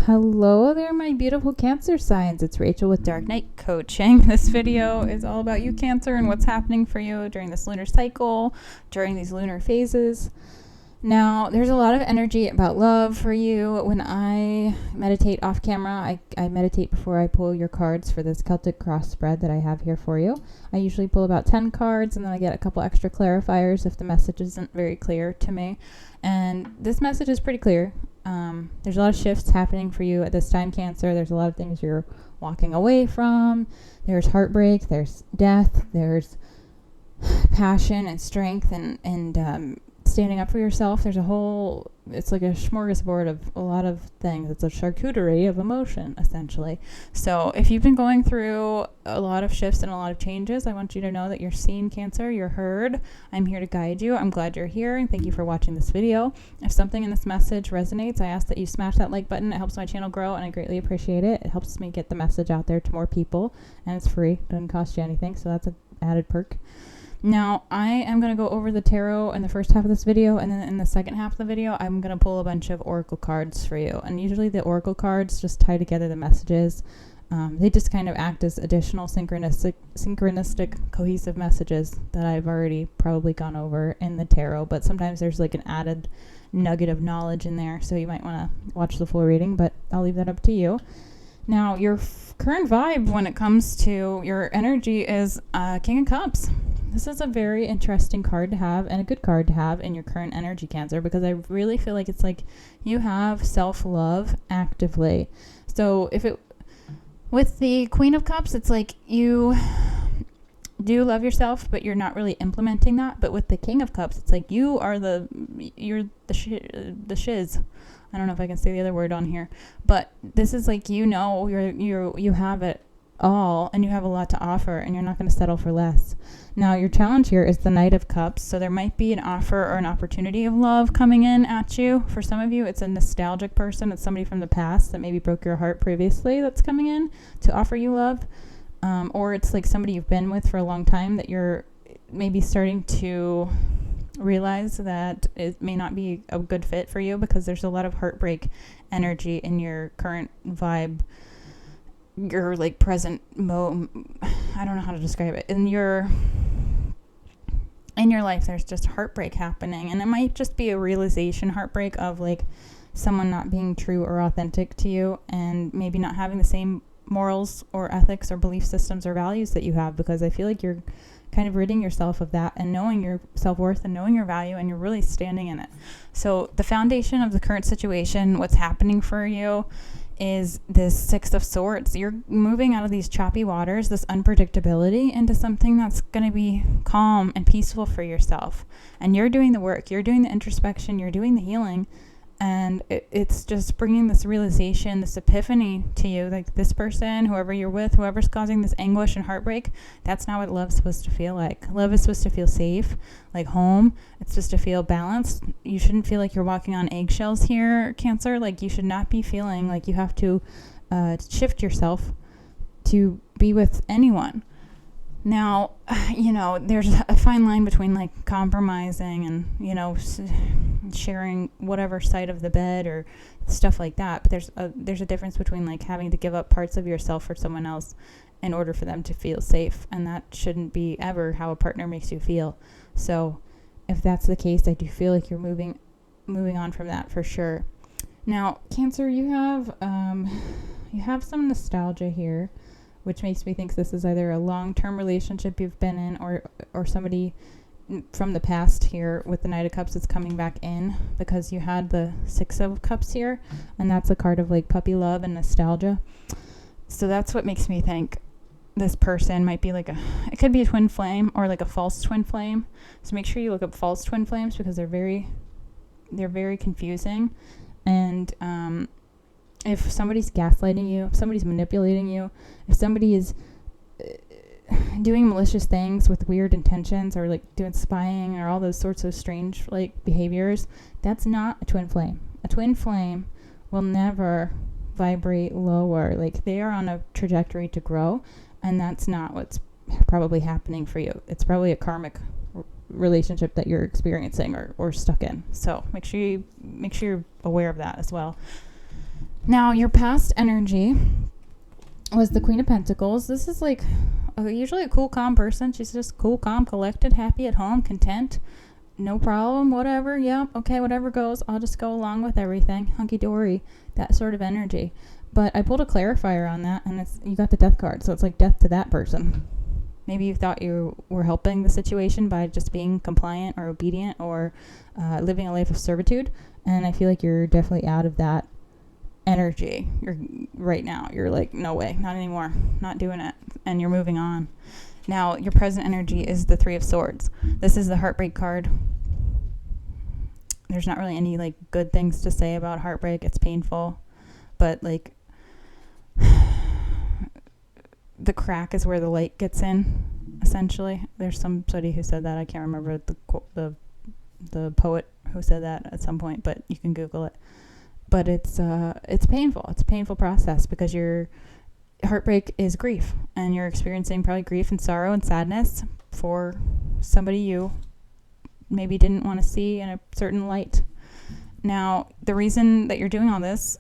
Hello there, my beautiful Cancer signs. It's Rachel with Dark Night Coaching. This video is all about you, Cancer, and what's happening for you during this lunar cycle, during these lunar phases. Now, there's a lot of energy about love for you. When I meditate off camera, I meditate before I pull your cards for this Celtic cross spread that I have here for you. I usually pull about 10 cards, and then I get a couple extra clarifiers if the message isn't very clear to me. And this message is pretty clear. There's a lot of shifts happening for you at this time, Cancer. There's a lot of things you're walking away from. There's heartbreak, there's death, there's passion and strength and standing up for yourself. There's it's like a smorgasbord of a lot of things. It's a charcuterie of emotion, essentially. So if you've been going through a lot of shifts and a lot of changes, I want you to know that you're seen, Cancer. You're heard. I'm here to guide you. I'm glad you're here, and thank you for watching this video. If something in this message resonates, I ask that you smash that like button. It helps my channel grow, and I greatly appreciate it. It helps me get the message out there to more people, and it's free. It doesn't cost you anything, so that's an added perk. Now, I am going to go over the tarot in the first half of this video, and then in the second half of the video, I'm going to pull a bunch of oracle cards for you. And usually the oracle cards just tie together the messages. They just kind of act as additional synchronistic, cohesive messages that I've already probably gone over in the tarot. But sometimes there's like an added nugget of knowledge in there, so you might want to watch the full reading, but I'll leave that up to you. Now, your current vibe when it comes to your energy is King of Cups. This is a very interesting card to have and a good card to have in your current energy, Cancer, because I really feel like it's like you have self-love actively. So with the Queen of Cups, it's like you do love yourself, but you're not really implementing that. But with the King of Cups, it's like you're the shiz. I don't know if I can say the other word on here, but this is like, you have it all, and you have a lot to offer, and you're not going to settle for less. Now, your challenge here is the Knight of Cups, so there might be an offer or an opportunity of love coming in at you. For some of you, it's a nostalgic person. It's somebody from the past that maybe broke your heart previously that's coming in to offer you love, or it's like somebody you've been with for a long time that you're maybe starting to realize that it may not be a good fit for you, because there's a lot of heartbreak energy in your current vibe. Your like present I don't know how to describe it. In your life, there's just heartbreak happening, and it might just be a realization heartbreak of like someone not being true or authentic to you, and maybe not having the same morals or ethics or belief systems or values that you have, because I feel like you're kind of ridding yourself of that and knowing your self-worth and knowing your value, and you're really standing in it. So the foundation of the current situation, what's happening for you, is this Six of Swords. You're moving out of these choppy waters, this unpredictability, into something that's going to be calm and peaceful for yourself. And you're doing the work, you're doing the introspection, you're doing the healing, and it's just bringing this realization, this epiphany to you, like this person, whoever you're with, whoever's causing this anguish and heartbreak, that's not what love's supposed to feel like. Love is supposed to feel safe, like home. It's supposed to feel balanced. You shouldn't feel like you're walking on eggshells here, Cancer. Like, you should not be feeling like you have to shift yourself to be with anyone. Now, there's a fine line between like compromising and, sharing whatever side of the bed or stuff like that. But there's a difference between like having to give up parts of yourself for someone else in order for them to feel safe. And that shouldn't be ever how a partner makes you feel. So if that's the case, I do feel like you're moving on from that for sure. Now, Cancer, you have some nostalgia here, which makes me think this is either a long-term relationship you've been in or somebody from the past here with the Knight of Cups is coming back in, because you had the Six of Cups here, and that's a card of like puppy love and nostalgia. So that's what makes me think this person might be it could be a twin flame or like a false twin flame. So make sure you look up false twin flames, because they're very confusing. And if somebody's gaslighting you, if somebody's manipulating you, if somebody is doing malicious things with weird intentions, or like doing spying or all those sorts of strange like behaviors, that's not a twin flame. A twin flame will never vibrate lower. Like, they are on a trajectory to grow, and that's not what's probably happening for you. It's probably a karmic relationship that you're experiencing or stuck in. So make sure you're aware of that as well. Now, your past energy was the Queen of Pentacles. This is like usually a cool, calm person. She's just cool, calm, collected, happy at home, content. No problem, whatever. Yeah, okay, whatever goes. I'll just go along with everything. Hunky-dory, that sort of energy. But I pulled a clarifier on that, and you got the death card. So it's like death to that person. Maybe you thought you were helping the situation by just being compliant or obedient or living a life of servitude. And I feel like you're definitely out of that energy. You're right now. You're like, no way, not anymore, not doing it. And you're moving on. Now, your present energy is the Three of Swords. This is the heartbreak card. There's not really any like good things to say about heartbreak. It's painful, but like the crack is where the light gets in, essentially. There's somebody who said that. I can't remember the poet who said that at some point, but you can Google it. But it's painful. It's a painful process because your heartbreak is grief, and you're experiencing probably grief and sorrow and sadness for somebody you maybe didn't want to see in a certain light. Now, the reason that you're doing all this,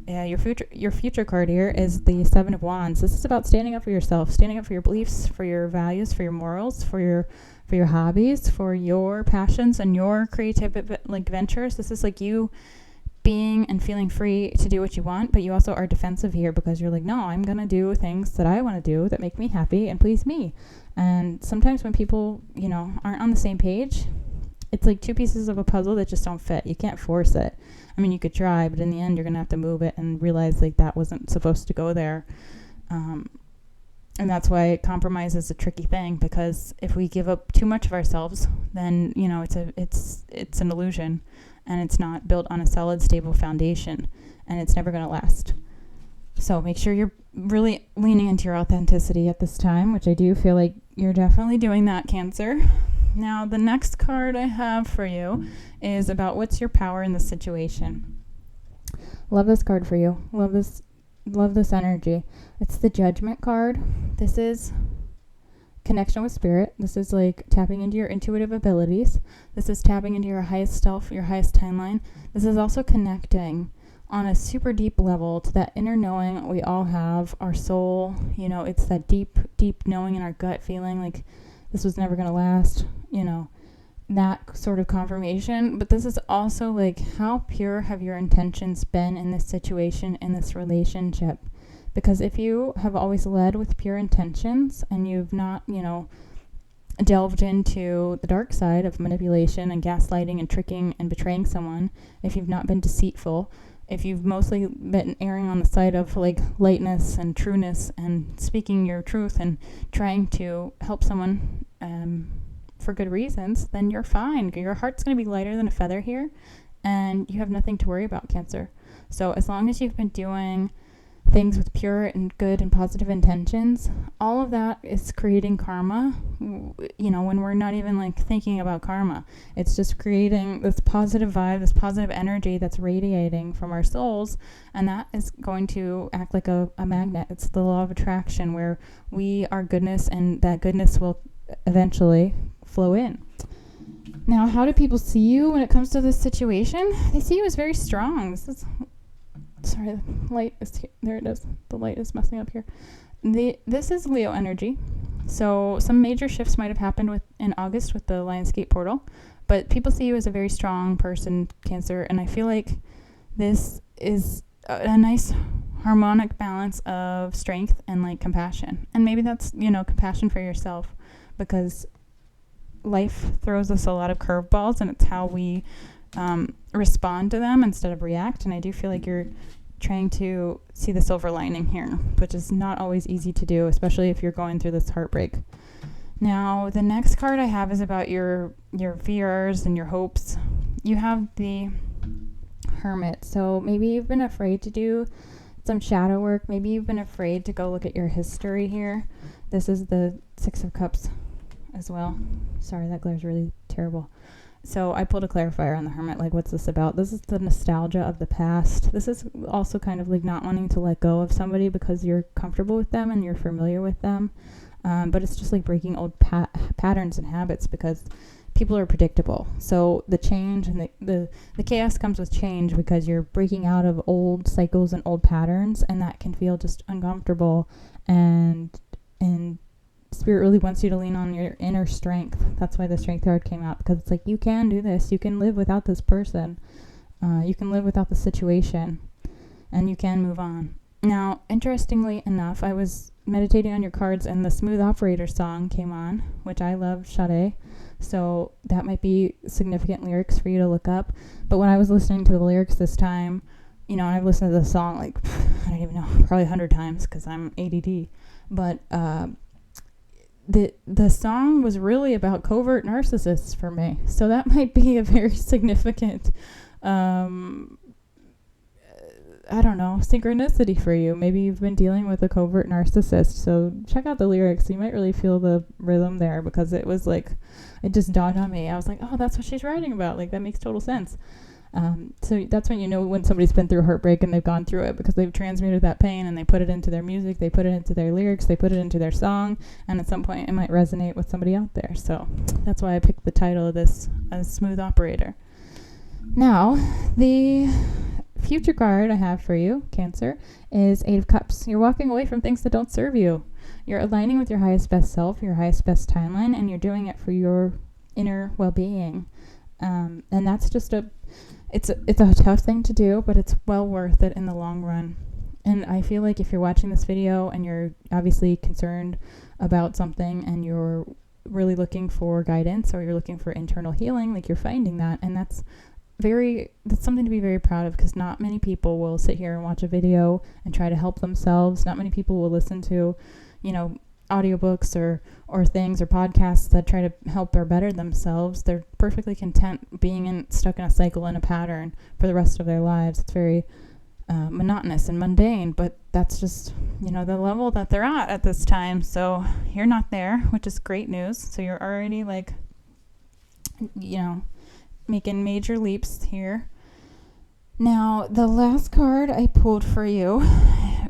your future card here is the Seven of Wands. This is about standing up for yourself, standing up for your beliefs, for your values, for your morals, for your hobbies, for your passions and your creative like ventures. This is like you being and feeling free to do what you want, but you also are defensive here because you're like, no, I'm gonna do things that I want to do that make me happy and please me. And sometimes when people, aren't on the same page, it's like two pieces of a puzzle that just don't fit. You can't force it. I mean, you could try, but in the end, you're gonna have to move it and realize like that wasn't supposed to go there. And that's why compromise is a tricky thing, because if we give up too much of ourselves, then it's an illusion. And it's not built on a solid, stable foundation, and it's never going to last. So make sure you're really leaning into your authenticity at this time, which I do feel like you're definitely doing that, Cancer. Now, the next card I have for you is about what's your power in this situation. Love this card for you. Love this energy. It's the Judgment card. This is connection with spirit. This is like tapping into your intuitive abilities. This is tapping into your highest self, your highest timeline. This is also connecting on a super deep level to that inner knowing we all have, our soul. It's that deep knowing in our gut feeling like this was never going to last, that sort of confirmation. But this is also like, how pure have your intentions been in this situation, in this relationship? Because if you have always led with pure intentions and you've not, delved into the dark side of manipulation and gaslighting and tricking and betraying someone, if you've not been deceitful, if you've mostly been erring on the side of like lightness and trueness and speaking your truth and trying to help someone for good reasons, then you're fine. Your heart's going to be lighter than a feather here, and you have nothing to worry about, Cancer. So as long as you've been doing things with pure and good and positive intentions, all of that is creating karma, when we're not even like thinking about karma. It's just creating this positive vibe, this positive energy that's radiating from our souls, and that is going to act like a magnet. It's the law of attraction, where we are goodness, and that goodness will eventually flow in. Now, how do people see you when it comes to this situation? They see you as very strong. Sorry, the light is here. There it is. The light is messing up here. This is Leo energy. So some major shifts might have happened in August with the Lionsgate portal, but people see you as a very strong person, Cancer, and I feel like this is a nice harmonic balance of strength and like compassion. And maybe that's, compassion for yourself, because life throws us a lot of curveballs, and it's how we respond to them instead of react. And I do feel like you're trying to see the silver lining here, which is not always easy to do, especially if you're going through this heartbreak. Now, the next card I have is about your fears and your hopes. You have the Hermit. So maybe you've been afraid to do some shadow work. Maybe you've been afraid to go look at your history here. This is the Six of Cups as well. Sorry, that glare's really terrible. So I pulled a clarifier on the Hermit. Like, what's this about? This is the nostalgia of the past. This is also kind of like not wanting to let go of somebody because you're comfortable with them and you're familiar with them. But it's just like breaking old patterns and habits, because people are predictable. So the change and the chaos comes with change because you're breaking out of old cycles and old patterns, and that can feel just uncomfortable. And Spirit really wants you to lean on your inner strength. That's why the strength card came out, because it's like, you can do this. You can live without this person. You can live without the situation, and you can move on. Now, interestingly enough, I was meditating on your cards and the Smooth Operator song came on, which I love, Sade. So that might be significant lyrics for you to look up. But when I was listening to the lyrics this time, I've listened to the song like, I don't even know, probably 100 times because I'm ADD. But the song was really about covert narcissists for me. So that might be a very significant synchronicity for you. Maybe you've been dealing with a covert narcissist. So check out the lyrics. You might really feel the rhythm there, because it was like, it just dawned on me. I was like, oh, that's what she's writing about. Like, that makes total sense. So that's when you know when somebody's been through heartbreak and they've gone through it, because they've transmuted that pain and they put it into their music, they put it into their lyrics, they put it into their song, and at some point it might resonate with somebody out there. So that's why I picked the title of this as Smooth Operator. Now, the future card I have for you, Cancer, is Eight of Cups. You're walking away from things that don't serve you. You're aligning with your highest best self, your highest best timeline, and you're doing it for your inner well-being. And that's just it's a tough thing to do, but it's well worth it in the long run. And I feel like if you're watching this video and you're obviously concerned about something and you're really looking for guidance, or you're looking for internal healing, like, you're finding that, and that's something to be very proud of, because not many people will sit here and watch a video and try to help themselves. Not many people will listen to, audiobooks or things or podcasts that try to help or better themselves. They're perfectly content being stuck in a cycle and a pattern for the rest of their lives. It's very monotonous and mundane, but that's just, the level that they're at this time. So you're not there, which is great news. So you're already making major leaps here. Now, the last card I pulled for you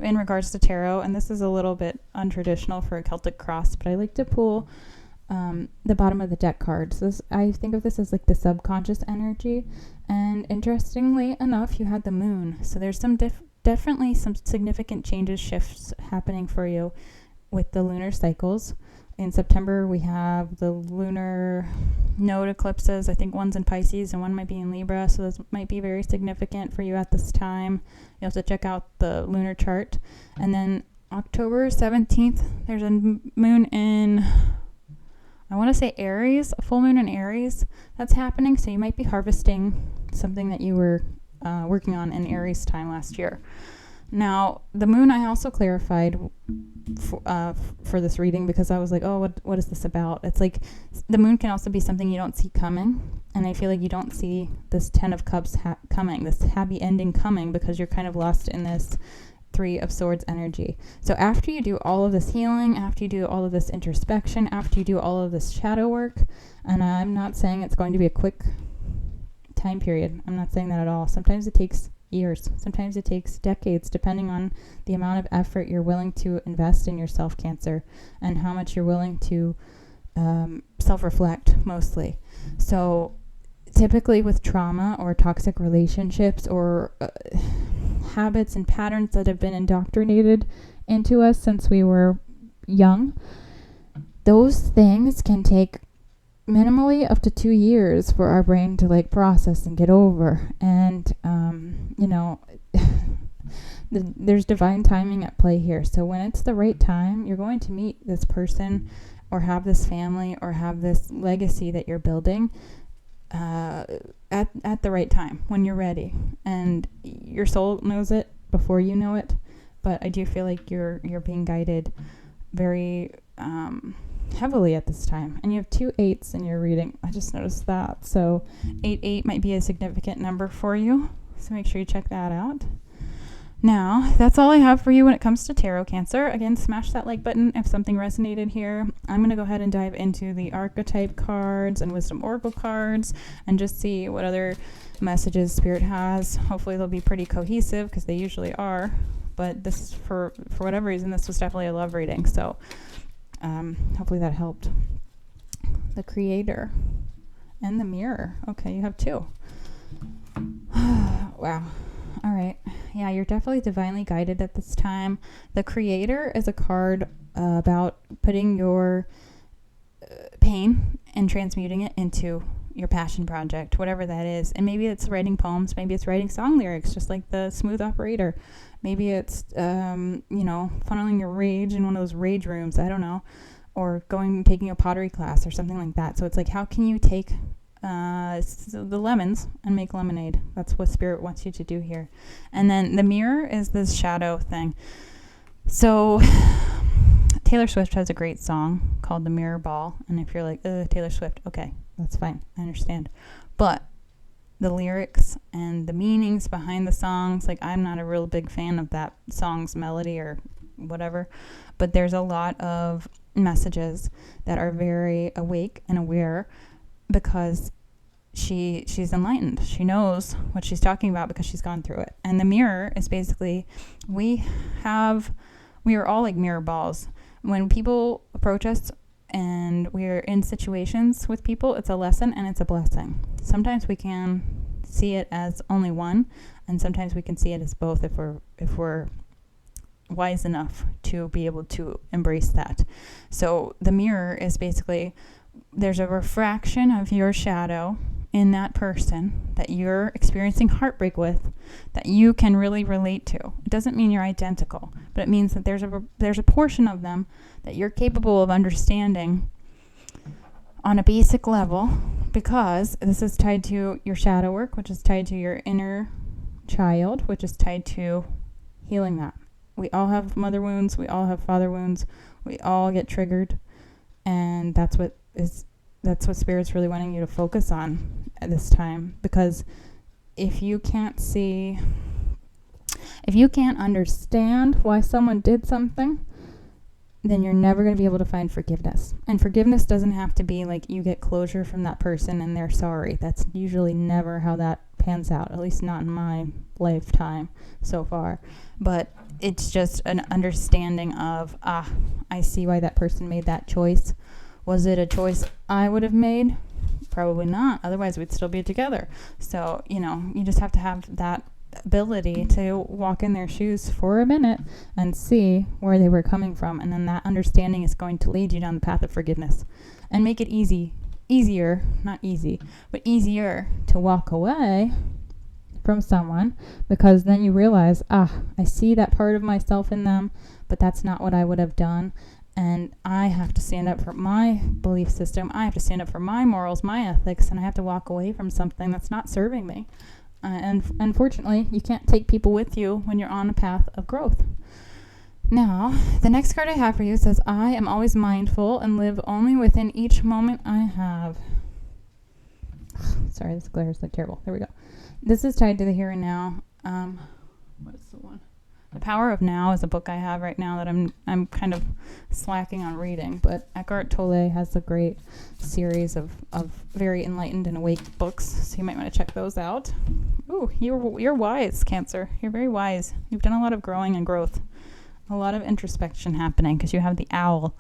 in regards to tarot, and this is a little bit untraditional for a Celtic cross, but I like to pull the bottom of the deck cards. I think of this as like the subconscious energy, and interestingly enough, you had the moon. So there's definitely some significant changes, shifts happening for you with the lunar cycles. In September, we have the lunar node eclipses. I think one's in Pisces and one might be in Libra, so this might be very significant for you at this time. You have to check out the lunar chart. And then October 17th, there's a moon in, I want to say Aries, a full moon in Aries that's happening. So you might be harvesting something that you were working on in Aries time last year. Now, the moon I also clarified for this reading, because I was like, oh, what is this about? It's like the moon can also be something you don't see coming. And I feel like you don't see this 10 of Cups coming, this happy ending coming, because you're kind of lost in this 3 of Swords energy. So after you do all of this healing, after you do all of this introspection, after you do all of this shadow work, and I'm not saying it's going to be a quick time period. I'm not saying that at all. Sometimes it takes years. Sometimes it takes decades, depending on the amount of effort you're willing to invest in yourself, Cancer, and how much you're willing to self-reflect, mostly. So typically with trauma or toxic relationships or habits and patterns that have been indoctrinated into us since we were young, those things can take minimally up to 2 years for our brain to process and get over. And there's divine timing at play here. So when it's the right time, you're going to meet this person or have this family or have this legacy that you're building at the right time, when you're ready. And your soul knows it before you know it, but I do feel like you're being guided very heavily at this time. And you have 2 8s in your reading. I just noticed that. So 8 might be a significant number for you. So make sure you check that out. Now, that's all I have for you when it comes to tarot, Cancer. Again, smash that like button if something resonated here. I'm going to go ahead and dive into the archetype cards and wisdom oracle cards and just see what other messages Spirit has. Hopefully they'll be pretty cohesive, because they usually are. But this is for whatever reason, this was definitely a love reading. So hopefully that helped. The Creator. And the mirror. Okay, you have 2. Wow. All right. Yeah, you're definitely divinely guided at this time. The Creator is a card about putting your pain and transmuting it into your passion project, whatever that is. And maybe it's writing poems, maybe it's writing song lyrics, just like the smooth operator. Maybe it's, funneling your rage in one of those rage rooms, I don't know, or taking a pottery class or something like that. So it's like, how can you take the lemons and make lemonade? That's what Spirit wants you to do here. And then the mirror is this shadow thing. So Taylor Swift has a great song called The Mirror Ball. And if you're like, Taylor Swift, okay, that's fine. I understand. But the lyrics and the meanings behind the songs, like, I'm not a real big fan of that song's melody or whatever, but there's a lot of messages that are very awake and aware because she's enlightened. She knows what she's talking about because she's gone through it. And the mirror is basically, we are all like mirror balls. When people approach us and we're in situations with people, it's a lesson and it's a blessing. Sometimes we can see it as only one, and sometimes we can see it as both if we're wise enough to be able to embrace that. So the mirror is basically, there's a refraction of your shadow in that person that you're experiencing heartbreak with that you can really relate to. It doesn't mean you're identical, but it means that there's a portion of them that you're capable of understanding on a basic level, because this is tied to your shadow work, which is tied to your inner child, which is tied to healing that. We all have mother wounds, we all have father wounds, we all get triggered, and that's what Spirit's really wanting you to focus on at this time. Because if you can't understand why someone did something, then you're never going to be able to find forgiveness. And forgiveness doesn't have to be like you get closure from that person and they're sorry. That's usually never how that pans out, at least not in my lifetime so far. But it's just an understanding of, I see why that person made that choice. Was it a choice I would have made? Probably not. Otherwise, we'd still be together. So, you just have to have that ability to walk in their shoes for a minute and see where they were coming from. And then that understanding is going to lead you down the path of forgiveness and make it easier, not easy, but easier to walk away from someone, because then you realize, I see that part of myself in them, but that's not what I would have done. And I have to stand up for my belief system. I have to stand up for my morals, my ethics, and I have to walk away from something that's not serving me. And unfortunately, you can't take people with you when you're on a path of growth. Now, the next card I have for you says, I am always mindful and live only within each moment I have. Sorry, this glare is like terrible. There we go. This is tied to the here and now. What is the one? The Power of Now is a book I have right now that I'm kind of slacking on reading. But Eckhart Tolle has a great series of very enlightened and awake books, so you might want to check those out. Ooh, you're wise, Cancer. You're very wise. You've done a lot of growing and growth. A lot of introspection happening because you have the Owl.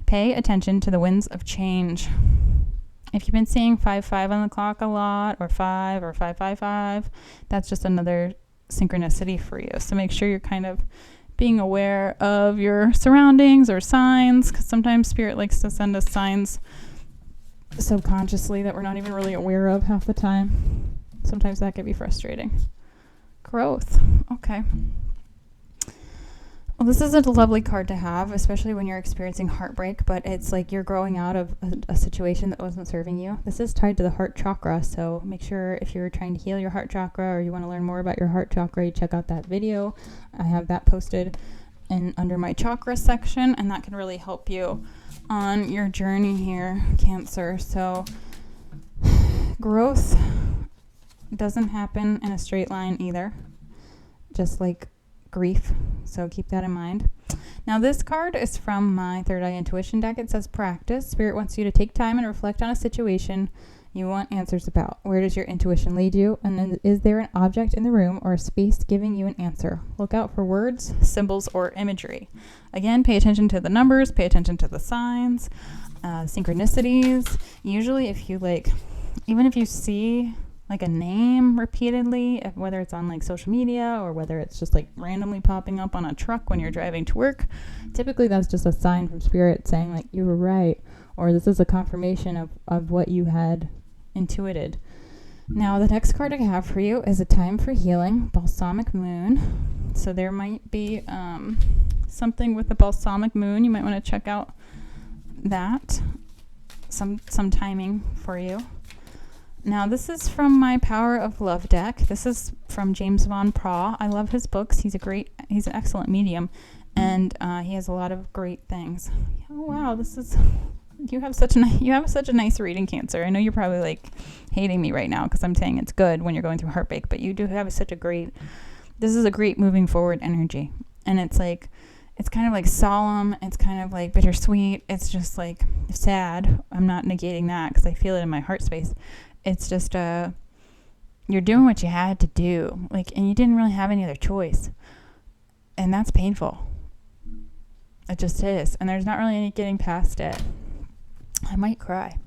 Pay attention to the winds of change. If you've been seeing 5-5 on the clock a lot, or 5 or 5-5-5, that's just another synchronicity for you. So make sure you're kind of being aware of your surroundings or signs, because sometimes Spirit likes to send us signs subconsciously that we're not even really aware of half the time. Sometimes that can be frustrating. Growth. Okay. Well, this is a lovely card to have, especially when you're experiencing heartbreak, but it's like you're growing out of a situation that wasn't serving you. This is tied to the heart chakra, so make sure if you're trying to heal your heart chakra or you want to learn more about your heart chakra, you check out that video. I have that posted under my chakra section, and that can really help you on your journey here, Cancer. So growth doesn't happen in a straight line either, just like grief, so keep that in mind. Now, this card is from my Third Eye Intuition deck. It says practice. Spirit wants you to take time and reflect on a situation you want answers about. Where does your intuition lead you? And then, is there an object in the room or a space giving you an answer? Look out for words, symbols, or imagery. Again, pay attention to the numbers, pay attention to the signs, synchronicities. Usually if you even if you see like a name repeatedly, whether it's on like social media or whether it's just like randomly popping up on a truck when you're driving to work, typically that's just a sign from spirit saying like you were right, or this is a confirmation of what you had intuited. Now the next card I have for you is a time for healing, balsamic moon. So there might be something with the balsamic moon. You might want to check out that, some timing for you. Now, this is from my Power of Love deck. This is from James Van Praagh. I love his books. He's an excellent medium, and he has a lot of great things. Oh wow, you have such a nice reading, Cancer. I know you're probably like hating me right now because I'm saying it's good when you're going through heartbreak, but you do have this is a great moving forward energy, and it's kind of like solemn. It's kind of like bittersweet. It's just like sad. I'm not negating that because I feel it in my heart space. It's just, you're doing what you had to do, and you didn't really have any other choice. And that's painful. It just is. And there's not really any getting past it. I might cry.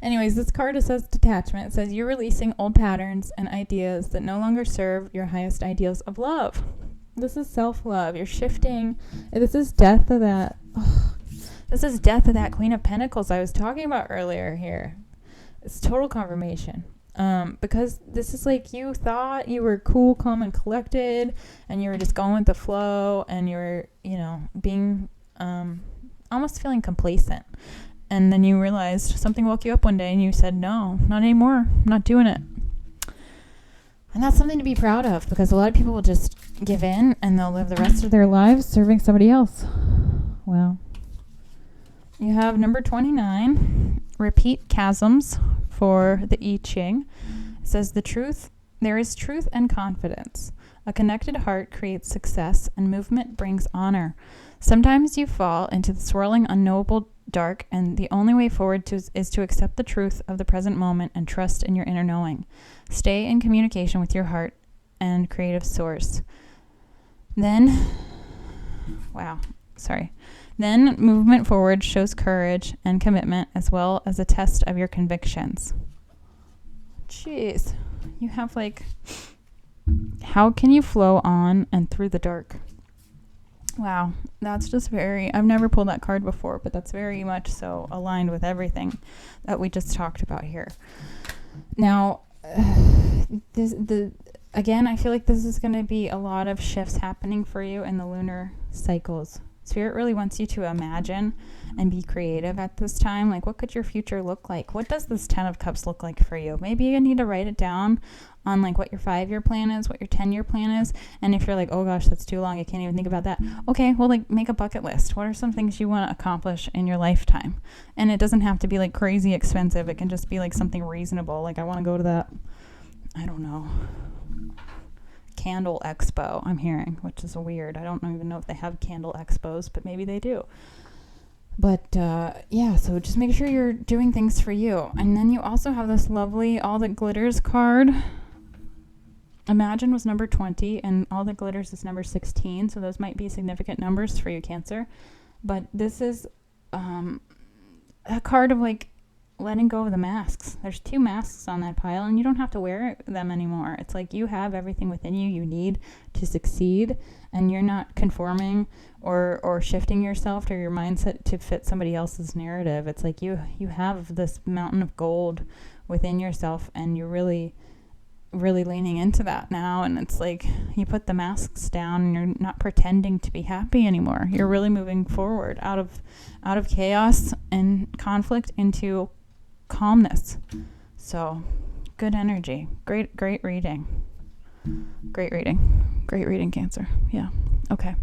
Anyways, this card says detachment. It says you're releasing old patterns and ideas that no longer serve your highest ideals of love. This is self-love. You're shifting. This is death of that. This is death of that Queen of Pentacles I was talking about earlier here. It's total confirmation. Because this is like you thought you were cool, calm, and collected, and you were just going with the flow, and you were, being almost feeling complacent. And then you realized something woke you up one day and you said, no, not anymore. I'm not doing it. And that's something to be proud of, because a lot of people will just give in and they'll live the rest of their lives serving somebody else. Well, you have number 29, repeat chasms for the I Ching. It says there is truth and confidence. A connected heart creates success, and movement brings honor. Sometimes you fall into the swirling, unknowable dark, and the only way forward is to accept the truth of the present moment and trust in your inner knowing. Stay in communication with your heart and creative source. Then movement forward shows courage and commitment, as well as a test of your convictions. Jeez, you have how can you flow on and through the dark? Wow, that's just I've never pulled that card before, but that's very much so aligned with everything that we just talked about here. Now, again, I feel like this is going to be a lot of shifts happening for you in the lunar cycles. Spirit really wants you to imagine and be creative at this time. What could your future look like? What does this 10 of Cups look like for you? Maybe you need to write it down on what your 5-year plan is, what your 10-year plan is. And if you're like, oh gosh, that's too long, I can't even think about that. Okay, well, make a bucket list. What are some things you want to accomplish in your lifetime? And it doesn't have to be crazy expensive. It can just be something reasonable. I want to go to that, I don't know, candle expo, I'm hearing, which is weird. I don't even know if they have candle expos, but maybe they do. But so just make sure you're doing things for you. And then you also have this lovely All That Glitters card. Imagine was number 20, and All That Glitters is number 16, so those might be significant numbers for you, Cancer. But this is a card of letting go of the masks. There's 2 masks on that pile, and you don't have to wear them anymore. It's you have everything within you need to succeed, and you're not conforming or shifting yourself or your mindset to fit somebody else's narrative. It's you have this mountain of gold within yourself, and you're really, really leaning into that now. And it's you put the masks down, and you're not pretending to be happy anymore. You're really moving forward out of chaos and conflict into calmness. So good energy. Great reading. Great reading, Cancer. Yeah. Okay.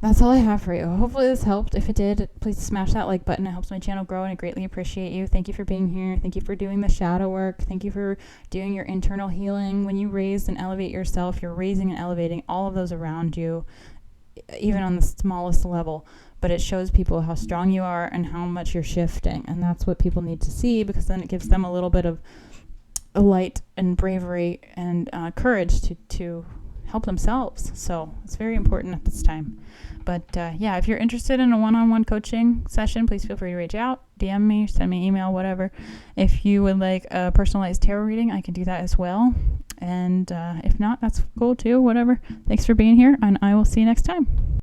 That's all I have for you. Hopefully this helped. If it did, please smash that like button. It helps my channel grow, and I greatly appreciate you. Thank you for being here. Thank you for doing the shadow work. Thank you for doing your internal healing. When you raise and elevate yourself, you're raising and elevating all of those around you, even on the smallest level. But it shows people how strong you are and how much you're shifting. And that's what people need to see, because then it gives them a little bit of light and bravery and courage to help themselves. So it's very important at this time. But yeah, if you're interested in a one-on-one coaching session, please feel free to reach out, DM me, send me an email, whatever. If you would like a personalized tarot reading, I can do that as well. And if not, that's cool too, whatever. Thanks for being here, and I will see you next time.